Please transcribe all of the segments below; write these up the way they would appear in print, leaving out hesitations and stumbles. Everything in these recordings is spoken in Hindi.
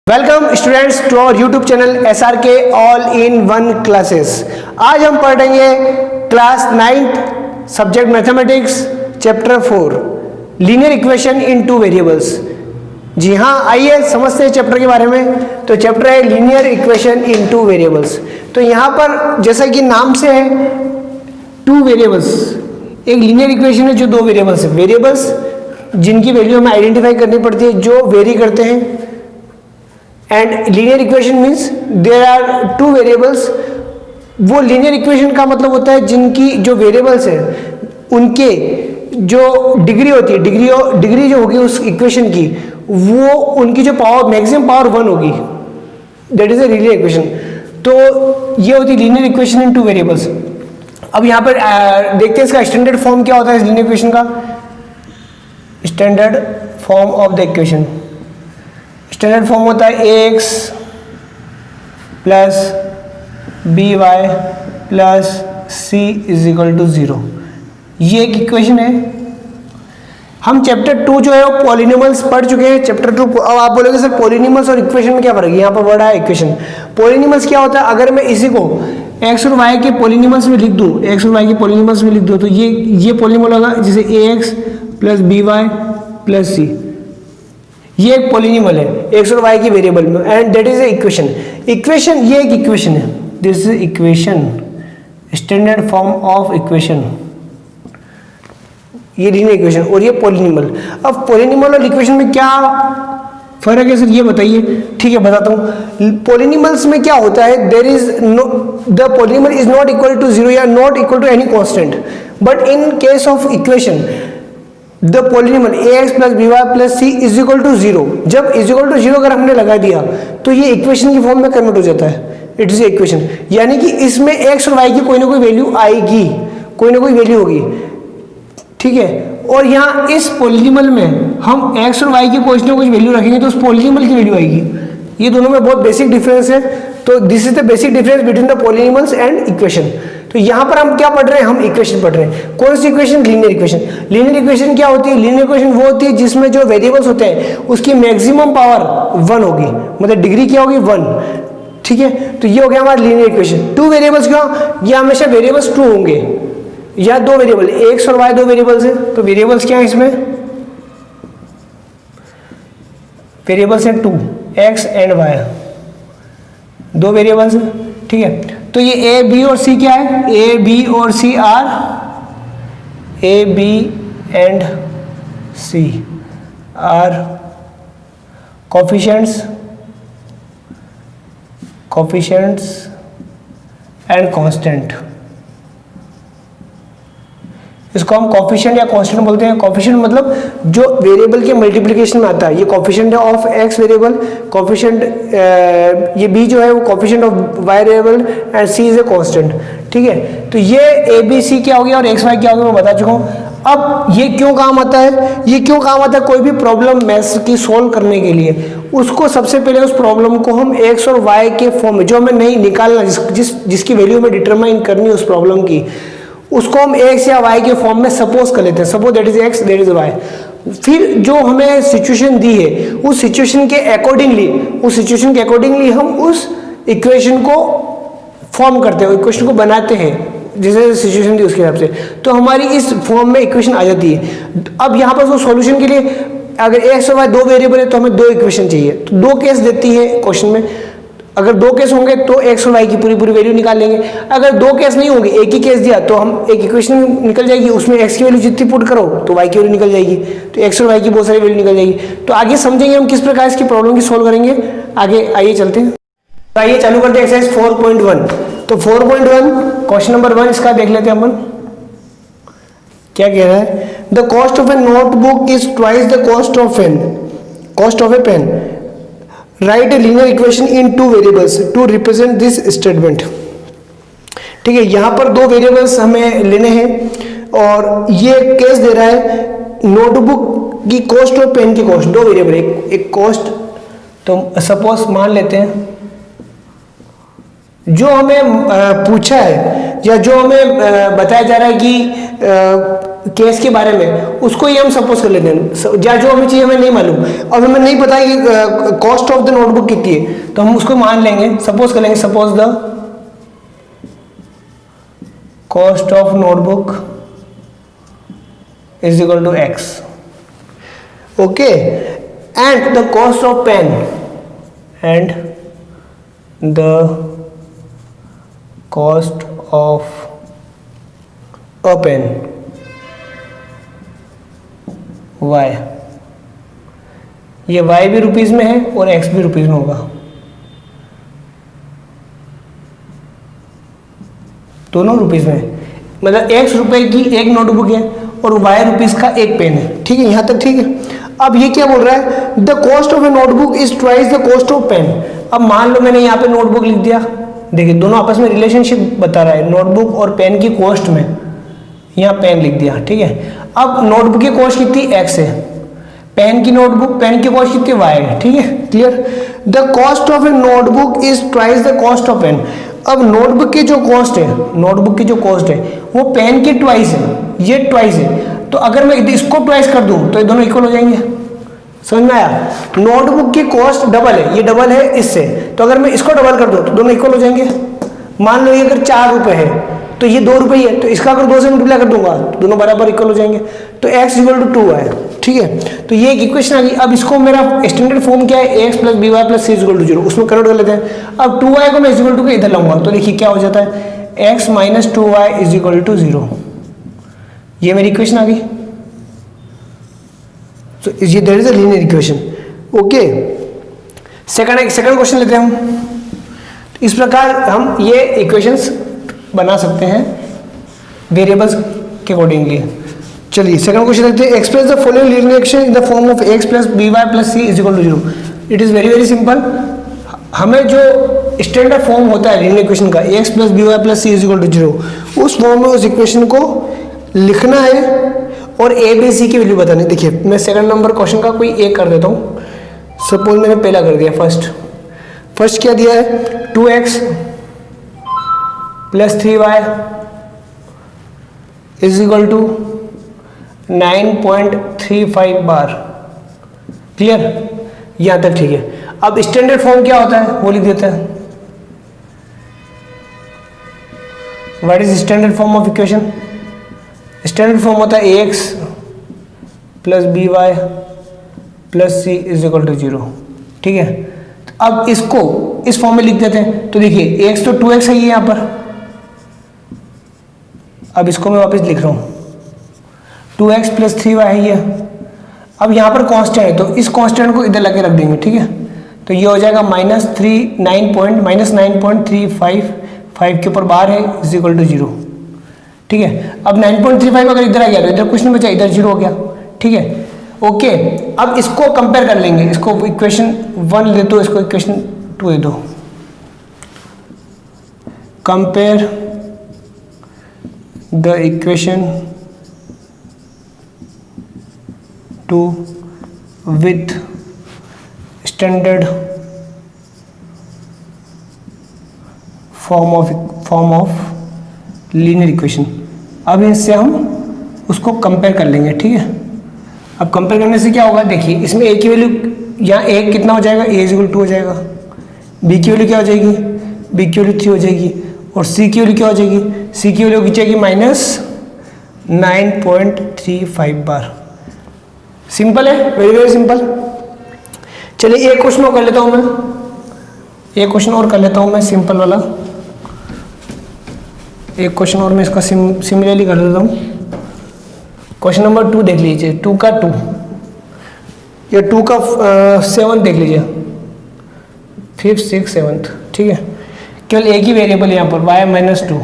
Welcome students to our YouTube channel SRK all in one classes. आज हम पढ़ेंगे class 9th subject mathematics chapter 4 linear equation in two variables. जी हाँ, आइए समझते हैं चैप्टर के बारे में। तो चैप्टर है linear equation in two variables. तो यहाँ पर जैसा कि नाम से है टू वेरिएबल्स, एक लीनियर इक्वेशन है जो दो वेरिएबल्स है, वेरिएबल्स जिनकी वैल्यू हमें आइडेंटिफाई करनी पड़ती है जो वेरी करते हैं। And linear equation means there are two variables. वो लीनियर इक्वेशन का मतलब होता है जिनकी जो वेरिएबल्स है उनके जो डिग्री होती है, डिग्री जो होगी उस इक्वेशन की, वो उनकी जो पावर मैक्सिमम पावर 1 होगी, that is a linear equation. तो ये होती है linear equation in two variables. अब यहाँ पर देखते हैं इसका स्टैंडर्ड फॉर्म क्या होता है इस लीनियर इक्वेशन का। Standard form of the equation, standard form होता है ax plus by plus c is equal to 0। ये एक इक्वेशन है। हम चैप्टर 2 जो है वो पॉलिनोमियल्स पढ़ चुके हैं। चैप्टर 2, अब आप बोलोगे सर पॉलिनोमियल्स और इक्वेशन में क्या फर्क है? यहाँ पर वर्ड है इक्वेशन। पॉलिनोमियल्स क्या होता है? अगर मैं इसी को x और y के पॉलिनोमियल्स में लिख दूँ, x और y के पॉलिनोमियल्स में लिख दूँ, तो ये पॉलिनोमियल होगा जैसे ax plus by plus c। ये एक पॉलिनोमियल है x और y की वेरिएबल में, and that is a equation. Equation ये एक इक्वेशन है, this is equation, standard form of equation, ये लीनियर इक्वेशन और ये पॉलिनोमियल। अब पॉलिनोमियल और इक्वेशन में क्या फर्क है सर, ये बताइए। ठीक है, बताता हूँ। पॉलिनोमियल्स में क्या होता है, there is no, the polynomial is not equal to 0 या not equal to any constant. But in case of equation the polynomial ax plus by plus c is equal to 0, जब इज इक्वल टू 0 अगर हमने लगा दिया तो ये इक्वेशन की फॉर्म में कन्वर्ट हो जाता है। इट इज इक्वेशन, यानी कि इसमें x और y की कोई ना कोई वैल्यू आएगी, कोई ना कोई वैल्यू होगी। ठीक है, और यहाँ इस पॉलिनोमियल में हम x और y की कुछ ना कुछ वैल्यू रखेंगे तो उस पॉलिनोमियल की वैल्यू आएगी। ये दोनों में बहुत बेसिक डिफरेंस है। तो this is the basic difference between the polynomials and equation. तो यहाँ पर हम क्या पढ़ रहे हैं? हम इक्वेशन पढ़ रहे हैं। कौन सी equation? Linear equation. Linear equation क्या होती है? लीनियर इक्वेशन वो होती है जिसमें जो वेरिएबल्स होते हैं उसकी मैक्सिमम पावर 1 होगी, मतलब डिग्री क्या होगी? 1। ठीक है, तो ये हो गया हमारा लीनियर इक्वेशन। टू वेरिएबल्स क्यों? ये हमेशा वेरिएबल्स 2 होंगे, या दो वेरिएबल x और y दो वेरिएबल्स है। तो वेरिएबल्स क्या है इसमें? वेरिएबल्स है 2, x एंड y, दो वेरिएबल्स है। ठीक है, तो ये a b और c क्या है? a b और c are a b and c are coefficients and constant. इसको हम कोफिशिएंट या कांस्टेंट बोलते हैं। कोफिशिएंट मतलब जो वेरिएबल के मल्टीप्लिकेशन में आता है। ये कोफिशिएंट है ऑफ x वेरिएबल, कोफिशिएंट ये b जो है वो coefficient of y variable, and c is a constant. ठीक है, तो ये a b c क्या हो गया और x y क्या हो गया मैं बता चुका हूँ। अब ये क्यों काम आता है? ये क्यों काम आता है? कोई भी प्रॉब्लम मैथ्स की सोल्व करने के लिए उसको सबसे पहले उस प्रॉब्लम को हम x और y के फॉर्म में, जो हमें नहीं निकालना, जिसकी वैल्यू हमें डिटरमाइन करनी है उस प्रॉब्लम की, उसको हम x या y के फॉर्म में सपोज कर लेते हैं। Suppose that is x, that is y। फिर जो हमें सिचुएशन दी है उस सिचुएशन के अकॉर्डिंगली हम उस इक्वेशन को फॉर्म करते हैं, इक्वेशन को बनाते हैं जैसे सिचुएशन थी उसके हिसाब से। तो हमारी इस फॉर्म में इक्वेशन आ जाती है। अब यहाँ पर सॉल्यूशन के लिए अगर x और y दो वेरिएबल है तो हमें दो इक्वेशन चाहिए। तो दो केस देती है क्वेश्चन में। अगर दो केस होंगे तो x और y की पूरी वैल्यू निकाल लेंगे। अगर दो केस नहीं होंगे, एक ही केस दिया, तो हम एक इक्वेशन निकल जाएगी, उसमें x की वैल्यू जितनी पुट करो तो y की वैल्यू निकल जाएगी। तो x और y की बहुत सारी वैल्यू निकल जाएगी। तो आगे समझेंगे हम किस प्रकार इसकी प्रॉब्लम की सोल्व करेंगे। आगे आइए चलते हैं। तो आइए चालू करते हैं एक्सरसाइज 4.1। तो 4.1 क्वेश्चन नंबर 1 इसका देख लेते हैं अपन। क्या कह रहा है? The cost of a notebook is twice the cost of a pen. Write a linear equation in two variables to represent this statement. ठीक है, यहाँ पर दो वेरिएबल्स हमें लेने हैं और ये केस दे रहा है नोटबुक की कॉस्ट और पेन की कॉस्ट, दो वेरिएबल, एक कॉस्ट। तो सपोज मान लेते हैं जो हमें पूछा है या जो हमें बताया जा रहा है कि केस के बारे में, उसको ही हम सपोज कर लेते हैं, या जो हमें चाहिए हमें नहीं मालूम और हमें नहीं पता कि कॉस्ट ऑफ द नोटबुक कितनी है, तो हम उसको मान लेंगे, सपोज कर लेंगे, suppose the cost of notebook is equal to x, okay, and the cost of pen and the cost of a pen y, ये y भी रुपीज में है और x भी रुपीज में होगा, दोनों रुपीज में, मतलब x रुपए की एक नोटबुक है और y रुपीज का एक पेन है, ठीक है, यहां तक ठीक है। अब ये क्या बोल रहा है, the cost of a notebook is twice the cost of pen. अब मान लो मैंने यहाँ पे नोटबुक लिख दिया, देखिए दोनों आपस में रिलेशनशिप बता रहा है, नोटबुक और पेन की कॉस्ट में, यहाँ पेन लिख दिया, ठीक है। अब नोटबुक की कॉस्ट कितनी x है, पेन की कॉस्ट कितनी y है, ठीक है, clear. The cost of a notebook is twice the cost of pen. अब नोटबुक की जो कॉस्ट है वो पेन की ट्वाइस है, ये ट्वाइस है, तो अगर मैं इसको ट्वाइस कर दूं तो ये दोनों इक्वल हो जाएंगे, समझ में आया। नोटबुक की कॉस्ट डबल है, ये डबल है इससे, तो अगर मैं इसको डबल कर दूं तो दोनों इक्वल हो जाएंगे। मान लो ये अगर 4 रुपए है तो ये 2 रुपये है, तो इसका अगर 2 से मल्टीप्लाई कर दूंगा तो दोनों बराबर इक्वल हो जाएंगे, तो x इक्वल टू 2 है, ठीक है। तो ये एक इक्वेशन आ गई। अब इसको मेरा स्टैंडर्ड फॉर्म क्या है, ax plus by plus c equal to 0, उसमें कन्वर्ट कर लेते हैं। अब 2y को मैं इक्वल टू के इधर लाऊंगा तो देखिए क्या हो जाता है, x minus 2y is equal to 0, ये मेरी इक्वेशन आ गई। तो ये that is a linear equation, okay. Second question लेते हैं हम। इस प्रकार हम ये इक्वेशंस बना सकते हैं वेरिएबल्स के अकॉर्डिंगली। चलिए सेकंड क्वेश्चन देखते हैं, express the following linear equation in the form of x plus by plus c is equal to 0। It is very simple. हमें जो स्टैंडर्ड फॉर्म होता है लीनियर इक्वेशन का, x plus by plus c is equal to 0, उस फॉर्म में उस इक्वेशन को लिखना है और a b c की वैल्यू बतानी। देखिए मैं सेकंड नंबर क्वेश्चन का कोई एक कर देता हूँ, सपोज मैंने पहला कर दिया, फर्स्ट क्या दिया है, 2x plus 3y is equal to 9.35 बार, क्लियर, यहां तक ठीक है। अब स्टैंडर्ड फॉर्म क्या होता है वो लिख देते हैं। What is standard form of equation, standard form होता है ax plus by plus c is equal to 0, ठीक है। अब इसको इस फॉर्म में लिख देते हैं, तो देखिए x तो 2x है यहाँ पर, अब इसको मैं वापस लिख रहा हूँ, 2x प्लस 3y है ये। अब यहाँ पर कांस्टेंट है तो इस कांस्टेंट को इधर लगे रख देंगे, ठीक है। तो ये हो जाएगा माइनस 9.35 के ऊपर बार है इज इक्वल टू 0, ठीक है। अब 9.35 अगर इधर आ गया तो इधर कुछ नहीं बचा, इधर 0 हो गया, ठीक है, ओके। अब इसको कंपेयर कर लेंगे, इसको इक्वेशन 1 दे दो, इसको इक्वेशन 2 दे दो। Compare the equation 2 with standard form of linear equation. अब इससे हम उसको कंपेयर कर लेंगे, ठीक है। अब कंपेयर करने से क्या होगा, देखिए इसमें a की वैल्यू, यहाँ a कितना हो जाएगा, a इक्वल 2 हो जाएगा, b की वैल्यू क्या हो जाएगी, b की वैल्यू 3 हो जाएगी, और c की वैल्यू क्या हो जाएगी, c की वैल्यू की जाएगी माइनस 9.35 बार। सिंपल है, वेरी सिंपल। चलिए एक क्वेश्चन और कर लेता हूँ मैं, एक क्वेश्चन और कर लेता हूँ मैं सिंपल वाला, एक क्वेश्चन और मैं इसका सिमिलरली कर देता हूँ। क्वेश्चन नंबर 2 देख लीजिए, 2 का 2 या 2 का 7 देख लीजिए, 5th 6th 7th, ठीक है। केवल एक ही वेरिएबल यहाँ पर y माइनस 2।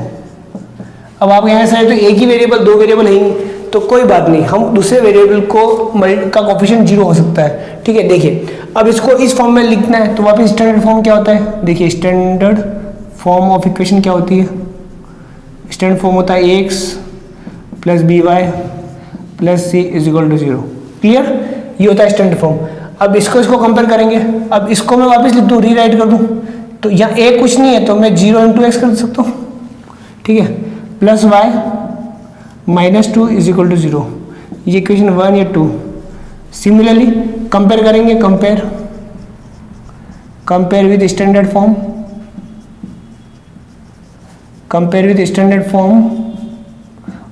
अब आप यहाँ से तो एक ही वेरिएबल, 2 वेरिएबल है ही, तो कोई बात नहीं, हम दूसरे वेरिएबल को का कोफिशिएंट 0 हो सकता है, ठीक है। देखिए अब इसको इस फॉर्म में लिखना है तो वापस स्टैंडर्ड फॉर्म क्या होता है, देखिए स्टैंडर्ड फॉर्म ऑफ इक्वेशन क्या होती है, स्टैंडर्ड फॉर्म होता है x plus by plus c is equal to 0, clear, ये होता है स्टैंडर्ड फॉर्म। अब इसको कंपेयर करेंगे, अब इसको मैं वापस लिख दूँ, रीराइट कर दूँ, तो यहाँ a कुछ नहीं है तो मैं 0 × x कर सकता हूँ, ठीक है, plus y -2 is equal to 0, ये इक्वेशन 1 या 2। सिमिलरली कंपेयर करेंगे, compare with standard form, compare with standard form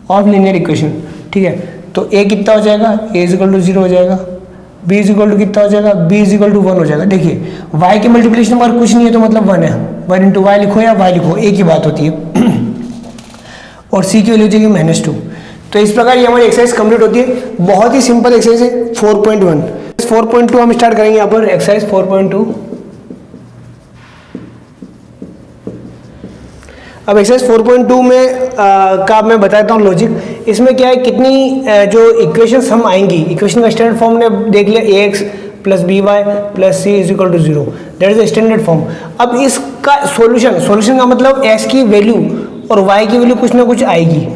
of linear equation. ठीक है, तो a कितना हो जाएगा, a इज इक्वल टू 0 हो जाएगा, b इज इक्वल टू कितना हो जाएगा, b इज इक्वल टू 1 हो जाएगा। देखिए y के मल्टीप्लिकेशन बार कुछ नहीं है तो मतलब 1 है, 1 इंटू वाई लिखो या y लिखो, एक ही बात होती है। और c की वैल्यू हो जाएगी -2। तो इस प्रकार ये हमारी एक्सरसाइज कंप्लीट होती है। बहुत ही सिंपल एक्सरसाइज है 4.1। 4.2 हम स्टार्ट करेंगे यहाँ पर, एक्सरसाइज 4.2। अब एक्सरसाइज 4.2 में का मैं बताता हूँ लॉजिक। इसमें क्या है, कितनी जो इक्वेशंस हम आएंगी, इक्वेशन का स्टैंडर्ड फॉर्म ने देख लिया, ax plus b y plus c is equal to 0, that is the standard form. अब इसका सॉल्यूशन का मतलब x की वैल्यू और y की वैल्यू कुछ ना कुछ आएगी।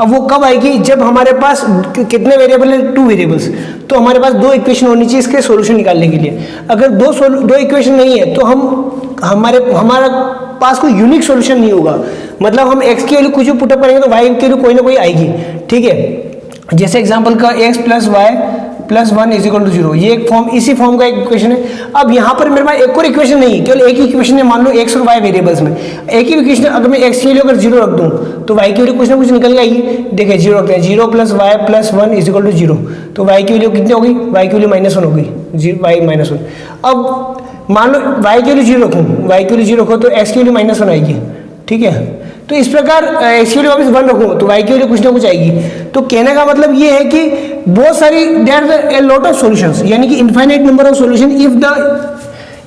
अब वो कब आएगी, जब हमारे पास कितने वेरिएबल है, 2 वेरिएबल्स, तो हमारे पास 2 इक्वेशन होनी चाहिए इसके सॉल्यूशन निकालने के लिए। अगर दो इक्वेशन नहीं है तो हमारा पास कोई यूनिक सॉल्यूशन नहीं होगा। मतलब हम x की वैल्यू कुछ भी पुटअप करेंगे तो y की वैल्यू कोई ना कोई आएगी। ठीक है, जैसे एग्जांपल का x plus y plus 1 is equal to 0, ये एक फॉर्म, इसी फॉर्म का एक इक्वेशन है। अब यहाँ पर मेरे पास एक और इक्वेशन नहीं है, केवल एक ही इक्वेशन है। मान लो x और y वेरिएबल्स में एक ही इक्वेशन, अगर मैं x की वैल्यू अगर 0 रख दूँ तो y की वैल्यू कुछ ना कुछ निकल आएगी। देखिए 0 रखते हैं, 0 plus y plus 1 is equal to 0, तो y की वैल्यू कितनी हो गई, y की वैल्यू -1 हो गई, y -1। अब मान लो y की वैल्यू 0 रखूँ, y की वैल्यू 0 रखो तो x की वैल्यू -1 आएगी। ठीक है, तो इस प्रकार x की वैल्यू वापस 1 रखूँ तो y की वैल्यू कुछ ना कुछ आएगी। तो कहने का मतलब ये है कि बहुत सारी there are a lot of solutions, यानी कि infinite number of solution if the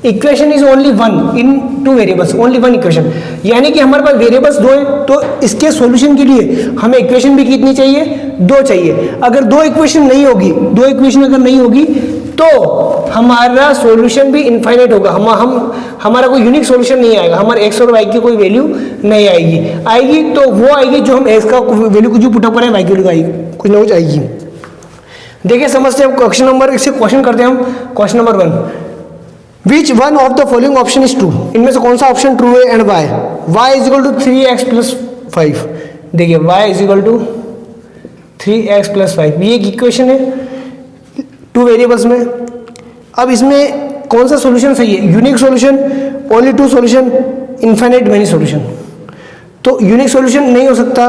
equation is only 1 in 2 variables, only 1 equation. यानी कि हमारे पास वेरिएबल्स 2 हैं तो इसके सॉल्यूशन के लिए हमें इक्वेशन भी कितनी चाहिए, 2 चाहिए। अगर 2 इक्वेशन नहीं होगी, 2 इक्वेशन अगर नहीं होगी तो हमारा सॉल्यूशन भी इनफाइनाइट होगा, हमारा कोई यूनिक सॉल्यूशन नहीं आएगा, हमारे x और y की कोई वैल्यू नहीं आएगी तो वो आएगी जो हम x का वैल्यू कुछ पुटअप करें, y की वैल्यू आएगी, कुछ ना कुछ आएगी। देखिए समझते हैं क्वेश्चन नंबर, इससे क्वेश्चन करते हैं हम। Question number 1, which one of the following option is true, इनमें से कौन सा ऑप्शन ट्रू है, and y. y is equal to 3x plus 5। देखिए y is equal to 3x plus 5, ये एक इक्वेशन है 2 वेरिएबल्स में। अब इसमें कौन सा सॉल्यूशन सही है, unique solution, only 2 solution, infinite many solution. तो यूनिक सॉल्यूशन नहीं हो सकता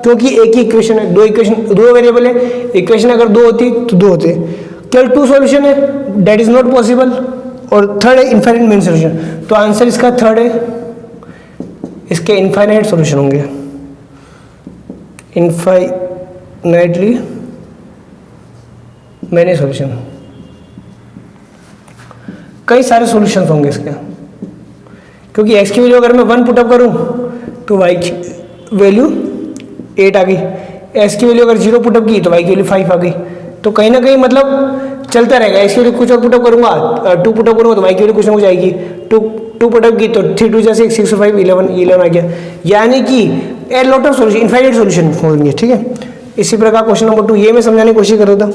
क्योंकि एक ही इक्वेशन है, 2 वेरिएबल है, इक्वेशन अगर 2 होती तो 2 होते, केवल 2 सॉल्यूशन है, दैट इज नॉट पॉसिबल। और थर्ड है इनफाइनाइट मेनी सॉल्यूशन, तो आंसर इसका थर्ड है, इसके इनफाइनाइट सॉल्यूशन होंगे, इनफाइनाइटली मैनी सॉल्यूशन, कई सारे सॉल्यूशंस होंगे इसके। क्योंकि x की वैल्यू अगर मैं 1 पुटअप करूं तो y की वैल्यू 8 आ गई, x की वैल्यू अगर 0 पुटअप की तो y की वैल्यू 5 आ गई। तो कहीं ना कहीं मतलब चलता रहेगा, x की वैल्यू कुछ और पुटअप करूंगा, 2 पुटअप करूंगा तो y की वैल्यू कुछ ना कुछ आएगी, 2 पुटअप की तो 3 2 जा 6 6 5 11 आ गया। यानी कि ए lot of solution, infinite solution होंगे। ठीक है, इसी प्रकार क्वेश्चन नंबर 2 ये मैं समझाने की कोशिश कर रहा था।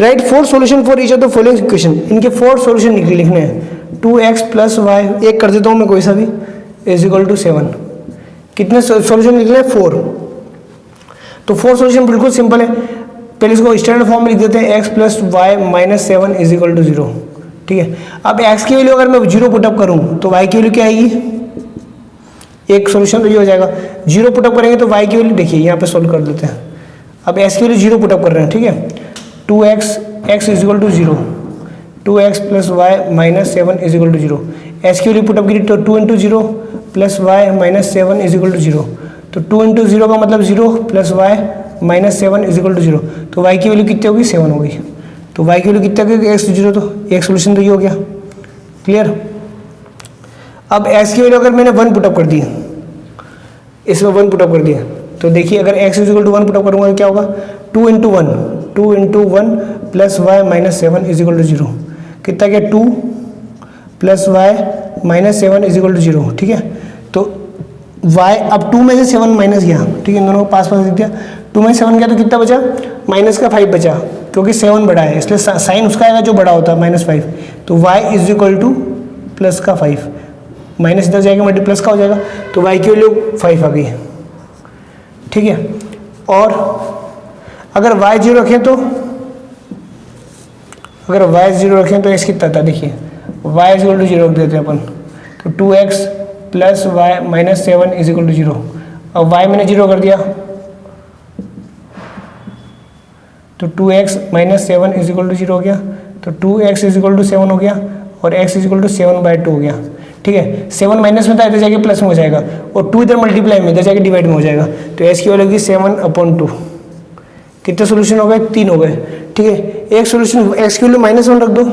Right 4 solution for each of the following equation, इनके 4 सॉल्यूशन लिखने हैं। 2x प्लस वाई, एक कर देता हूँ मैं कोई सा भी, इज इक्वल टू 7। कितने सॉल्यूशन लिखने हैं, 4। तो 4 सॉल्यूशन बिल्कुल सिंपल है। पहले इसको स्टैंडर्ड फॉर्म में लिख देते हैं, x plus y minus 7 is equal to 0। ठीक है, अब x की वैल्यू अगर मैं 0 पुटअप करूँ तो y की वैल्यू क्या आएगी, एक सॉल्यूशन तो ये हो जाएगा। 0 पुटअप करेंगे तो y की वैल्यू, देखिए यहाँ पे सोल्व कर देते हैं। अब x की वैल्यू 0 पुटअप कर रहे हैं। ठीक है, 2x is equal to 0, 2x plus y minus 7 is equal to 0। x की वैल्यू पुटअप की तो 2 into 0 plus y minus 7 is equal to 0। तो 2 इंटू 0 का मतलब 0 plus y minus 7 is equal to 0। तो y की वैल्यू कितनी होगी, 7 हो गई। तो y की वैल्यू कितनी होगी, x 0, तो एक सोल्यूशन तो ये हो गया। क्लियर। अब x की वैल्यू अगर मैंने 1 पुटअप कर दी, इसमें 1 पुटअप कर दिया, तो देखिए अगर x is equal to 1 put up करूँगा तो क्या होगा, 2 into 1 plus y minus 7 is equal to 0। कितना क्या, 2 plus y minus 7 is equal to 0। ठीक है, तो y अब 2 में से 7 माइनस गया। ठीक है, इन दोनों को पास पास लिख दिया। 2 में से 7 गया तो कितना बचा, माइनस का 5 बचा, क्योंकि 7 बड़ा है इसलिए साइन उसका आएगा जो बड़ा होता है, -5। तो y is equal two plus का 5, माइनस इधर जाएगा मल्टी प्लस का हो जाएगा, तो y की वैल्यू 5 आ गई। ठीक है, और अगर y 0 रखें तो, अगर y 0 रखें तो x कितना था, देखिए y इज इक्वल टू 0 रख देते हैं अपन, तो 2x plus y minus 7 is equal to 0। अब y मैंने 0 कर दिया तो 2x minus 7 is equal to 0 हो गया, तो 2x इज इक्वल टू 7 हो गया और x इज इक्वल टू 7/2 हो गया। ठीक है, 7 माइनस में था, इधर जाके प्लस में हो जाएगा, और 2 इधर मल्टीप्लाई में, इधर जाके डिवाइड में हो जाएगा, तो s की वैल्यू होगी 7/2। कितने सोल्यूशन हो गए, 3 हो गए। ठीक है, एक सोल्यूशन x की वैल्यू -1 रख दो,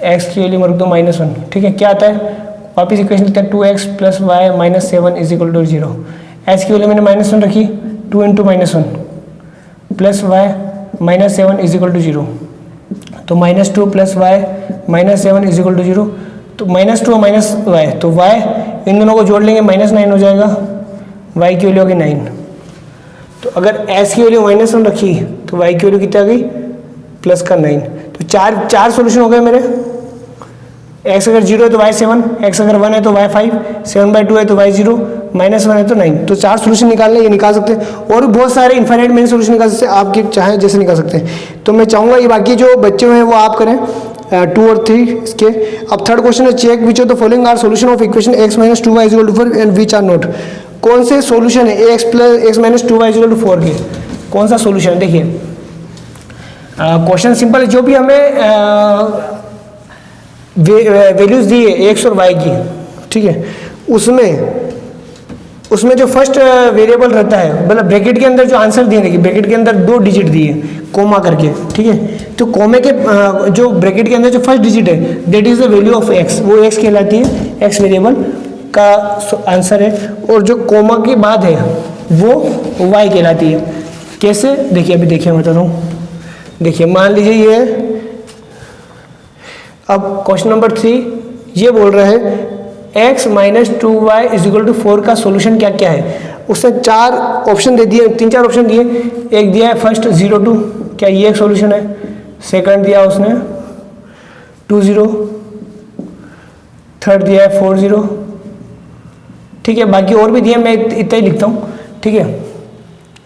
x की वैल्यू रख दो -1। ठीक है, क्या आता है, वापिस इक्वेशन लिखते हैं 2x plus y minus 7 is equal to 0। H की वैल्यू मैंने -1 रखी, 2 into -1 plus y minus 7 is equal to 0, तो -2 plus y minus 7 is equal to 0, तो -2 और माइनस वाई, तो वाई इन दोनों को जोड़ लेंगे -9 हो जाएगा, वाई की वैल्यू होगी 9। तो अगर एस की वैल्यू -1 रखी तो वाई की वैल्यू कितनी आ गई, प्लस का 9। तो चार सोल्यूशन हो गए मेरे। x अगर 0 है तो y 7, x अगर 1 है तो y 5, 7/2 है तो y 0, -1 है तो 9। तो 4 सोल्यूशन निकालने, ये निकाल सकते हैं, और भी बहुत सारे इनफाइनाइट मेनी सोल्यूशन निकाल सकते हैं, आपके चाहे जैसे निकाल सकते हैं। तो मैं चाहूँगा ये बाकी जो बच्चे हैं वो आप करें 2 और 3 इसके। अब थर्ड क्वेश्चन है, check which of the following are solution of equation x - 2y = 4 and which are not. कौन से सोल्यूशन है x - 2y = 4 के, कौन सा सोल्यूशन है। देखिए क्वेश्चन सिंपल है, जो भी हमें वैल्यूज दी है x और y की, ठीक है, उसमें जो फर्स्ट वेरिएबल रहता है, मतलब ब्रैकेट के अंदर जो आंसर दिए, देखिए ब्रैकेट के अंदर 2 डिजिट दिए कोमा करके, ठीक है, तो कोमे के जो ब्रैकेट के अंदर जो फर्स्ट डिजिट है that is the value of x, वो x कहलाती है, x वेरिएबल का आंसर है, और जो कोमा के बाद है वो y कहलाती है। कैसे, देखिए अभी देखिए मैं बता रहा हूँ। देखिए मान लीजिए ये, अब क्वेश्चन नंबर 3 ये बोल रहा है x - 2y = 4 का सोल्यूशन क्या क्या है। उसने 4 ऑप्शन दे दिए, 3-4 ऑप्शन दिए। एक दिया है फर्स्ट 0 2, क्या ये एक सोल्यूशन है। सेकंड दिया उसने 2 0, थर्ड दिया है 4 0, ठीक है, बाकी और भी दिए, मैं इतना ही लिखता हूँ, ठीक है,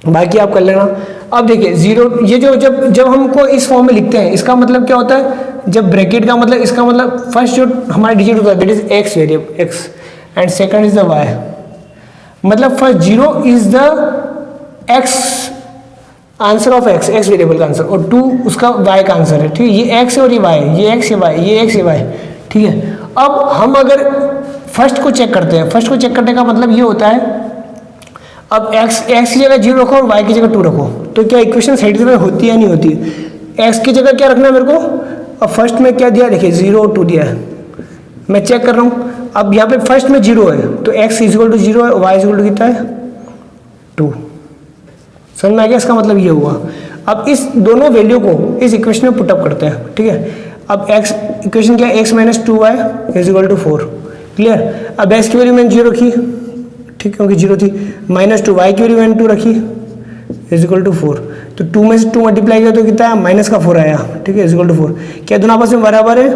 बाकी आप कर लेना। अब देखिए 0, ये जो जब हमको इस फॉर्म में लिखते हैं, इसका मतलब क्या होता है, जब ब्रैकेट का मतलब, इसका मतलब फर्स्ट जो हमारा डिजिट होता है that is x variable x and second is the y, मतलब first 0 is the x answer of x variable का आंसर, और 2 उसका y का आंसर है, ठीक है, ये x और ये y, ये x ये y, ये x ये y, ठीक है। अब हम अगर फर्स्ट को चेक करते हैं, फर्स्ट को चेक करने का मतलब ये होता है, अब x की जगह 0 रखो और y की जगह 2 रखो, तो क्या इक्वेशन सेटिस्फाई होती है या नहीं होती है। x की जगह क्या रखना है मेरे को, अब फर्स्ट में क्या दिया, देखिए 0 और 2 दिया है, मैं चेक कर रहा हूँ। अब यहाँ पे फर्स्ट में 0 है तो x = 0 है, y = कितना है 2, समझ में आ गया, इसका मतलब ये हुआ। अब इस दोनों वैल्यू को इस इक्वेशन में पुटअप करते हैं, ठीक है। अब x इक्वेशन क्या है, x - 2y = 4, क्लियर। अब x की वैल्यू मैंने 0 रखी, ठीक है, क्योंकि 0 थी, -2y की वैल्यू मैंने 2 रखी = 4, तो 2 में से 2 मल्टीप्लाई किया तो कितना है, -4 आया, ठीक है, = 4। क्या दोनों आपस में बराबर है,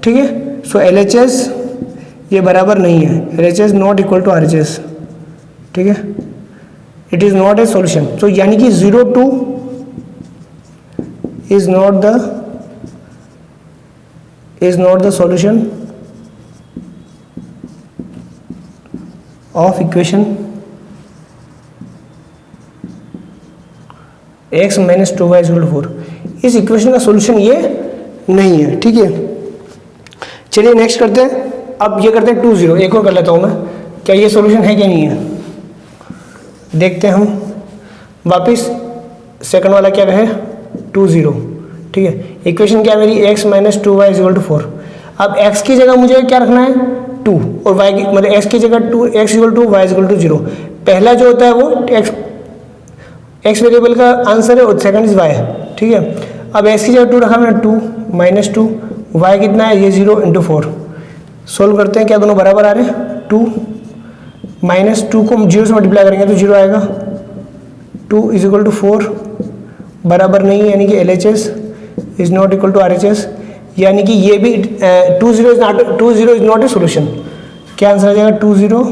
ठीक है। सो LHS ये बराबर नहीं है, LHS not equal to RHS, ठीक है, it is not a solution. तो यानी कि 0 2 is not the solution of equation x - 2y = 4। इस इक्वेशन का सॉल्यूशन ये नहीं है, ठीक है। चलिए नेक्स्ट करते हैं, अब ये करते हैं 2 0, एक और कर लेता हूँ मैं, क्या ये सॉल्यूशन है क्या नहीं है, देखते हैं हम। वापस सेकंड वाला क्या है 2 0, ठीक है। इक्वेशन क्या है मेरी, x - 2y = 4। अब x की जगह मुझे क्या रखना है 2, और y की मतलब x की जगह 2, x = 2 y = 0। पहला जो होता है वो x वेरिएबल का आंसर है और सेकंड इज y, ठीक है। अब x की जगह 2 रखा मैंने, 2 - 2, y कितना है, ये 0 × 4। सोल्व करते हैं, क्या दोनों बराबर आ रहे हैं, 2 -2 को 0 से मल्टीप्लाई करेंगे तो 0 आएगा, 2 = 4 बराबर नहीं है, यानी कि LHS is not equal to RHS, यानी कि ये भी 2 0 इज नॉट ए सोल्यूशन। क्या आंसर आ जाएगा, 2 0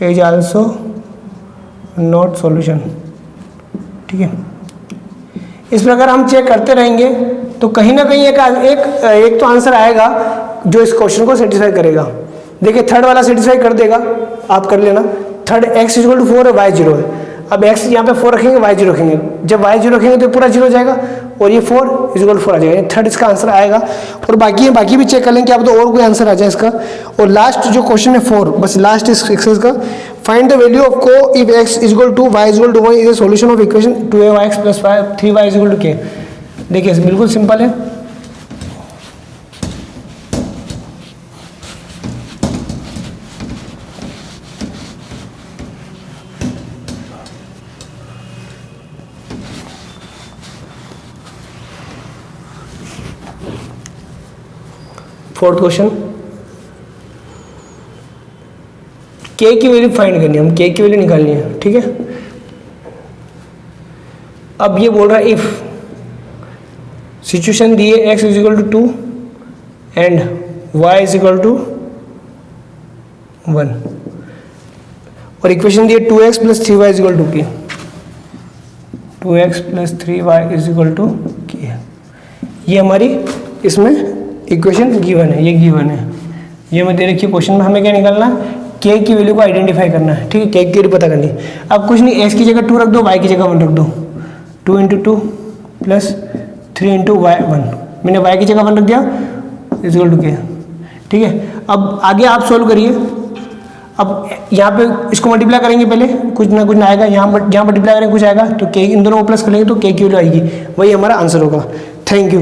इज आल्सो नॉट सॉल्यूशन। ठीक है, इस प्रकार हम चेक करते रहेंगे तो कहीं ना कहीं एक तो आंसर आएगा जो इस क्वेश्चन को सेटिस्फाई करेगा। देखिए थर्ड वाला सेटिस्फाई कर देगा, आप कर लेना। थर्ड x इक्वल टू 4 है, y 0 है। अब x यहाँ पे 4 रखेंगे, y 0 रखेंगे, जब y 0 रखेंगे तो पूरा 0 हो जाएगा और ये 4 इक्वल 4 आ जाएगा। थर्ड इसका आंसर आएगा। और बाकी भी चेक कर लेंगे, आप तो और कोई आंसर आ जाए इसका। और लास्ट जो क्वेश्चन है 4, बस लास्ट इस एक्सरसाइज का, फाइंड द वैल्यू ऑफ को if x equal to y equal to 1 is the solution of equation 2x plus 3y equal to k। देखिए बिल्कुल सिंपल है। फोर्थ क्वेश्चन, k की वैल्यू फाइंड करनी है, हम k की वैल्यू निकालनी है। ठीक है, अब ये बोल रहा है इफ सिचुएशन दी है x is equal to 2 and y is equal to 1 और इक्वेशन दी है 2x plus 3y is equal to k। 2x plus 3y is equal to k, ये हमारी इसमें इक्वेशन गिवन है, ये गिवन है, ये मैं दे रखी है क्वेश्चन में। हमें क्या निकालना है, k की वैल्यू को आइडेंटिफाई करना है। ठीक है, k की वैल्यू पता करनी है। अब कुछ नहीं, x की जगह 2 रख दो, y की जगह 1 रख दो। 2 इंटू 2 प्लस 3 इंटू y 1, मैंने y की जगह 1 रख दिया इज इक्वल टू k। ठीक है, अब आगे आप सोल्व करिए। अब यहाँ पे इसको मल्टीप्लाई करेंगे, पहले कुछ ना आएगा, यहाँ मल्टीप्लाई करेंगे कुछ आएगा, तो k इन दोनों को प्लस करेंगे तो k की वैल्यू आएगी, वही हमारा आंसर होगा। Thank you.